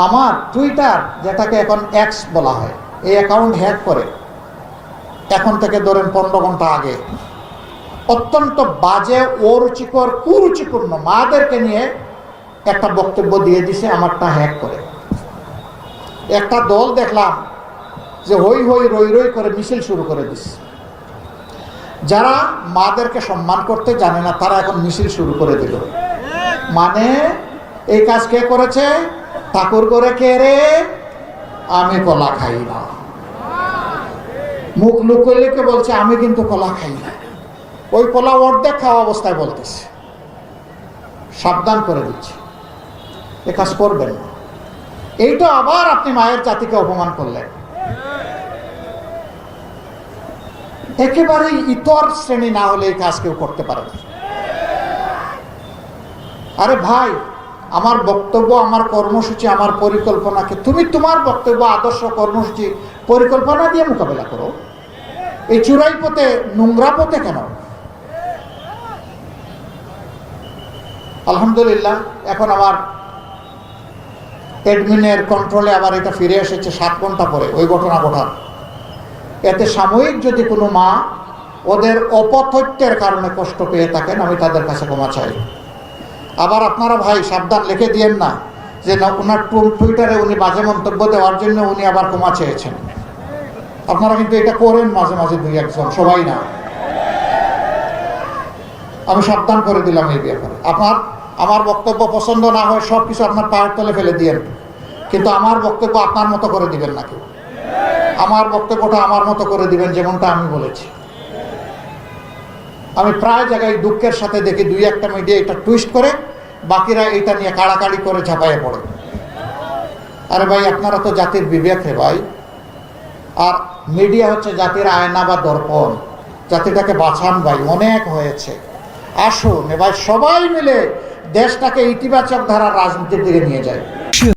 আমার টুইটার, যেটাকে এখন এক্স বলা হয়, এই অ্যাকাউন্ট হ্যাক করে এখন থেকে ধরেন 15 ঘন্টা আগে অত্যন্ত বাজে, অরুচিকর, কুরুচিপূর্ণ মাদেরকে নিয়ে একটা বক্তব্য দিয়ে দিছে আমারটা হ্যাক করে। একটা দল দেখলাম যে হই হই রই রই করে মিছিল শুরু করে দিচ্ছে। যারা মাদেরকে সম্মান করতে জানে না তারা এখন মিছিল শুরু করে দিল। মানে এই কাজ কে করেছে? ঠাকুর করে কে রে? আমি কলা খাই না। মুখ লুকোলে বলছে আমি কিন্তু কলা খাই না। ওই কলা অর্ধেক খাওয়া অবস্থায় বলতেছে। সাবধান করে দিচ্ছি, এ কাজ করবেন না। এইটা আবার আপনি মায়ের জাতিকে অপমান করলেন। একেবারেই ইতর শ্রেণী না হলে এই কাজ কেউ করতে পারে না। আরে ভাই, আমার বক্তব্য, আমার কর্মসূচি, আমার পরিকল্পনাকে তুমি তোমার বক্তব্য, আদর্শ, কর্মসূচি, পরিকল্পনা দিয়ে মোকাবেলা করো। এই চূড়াই পথে, নোংরা পথে কেন? আলহামদুলিল্লাহ এখন আমার অ্যাডমিনের কন্ট্রোলে আবার এটা ফিরে এসেছে 7 ঘন্টা পরে ওই ঘটনা ঘটার। এতে সাময়িক যদি কোনো মা ওদের অপতথ্যের কারণে কষ্ট পেয়ে থাকেন, আমি তাদের কাছে ক্ষমা চাই। আবার আপনারা ভাই সাবধান, লিখে দিয়েন না যে না ওনার টুইটারে উনি বাজে মন্তব্য দেওয়ার জন্য উনি আবার ক্ষমা চেয়েছেন। আপনারা কিন্তু এটা করেন মাঝে মাঝে, 2-1 জন, সবাই না। আমি সাবধান করে দিলাম এই ব্যাপারে। আমার বক্তব্য পছন্দ না হয় সব কিছু আপনার পায়ের তলে ফেলে দিয়েন, কিন্তু আমার বক্তব্য আপনার মতো করে দিবেন না কেউ। আমার বক্তব্যটা আমার মতো করে দিবেন, যেমনটা আমি বলেছি। আমি প্রায় জায়গায় দুঃখের সাথে দেখি 2-1টা মিডিয়া এটা টুইস্ট করে, বাকিরা এটা নিয়ে কাড়াকাড়ি করে ঝাঁপাইয়ে পড়ে। আরে ভাই, আপনারা তো জাতির বিবেক হে ভাই। আর মিডিয়া হচ্ছে জাতির আয়না বা দর্পণ। জাতিটাকে বাঁচান ভাই, অনেক হয়েছে। আসুন ভাই সবাই মিলে দেশটাকে ইতিবাচক ধারার রাজনীতির দিকে নিয়ে যায়।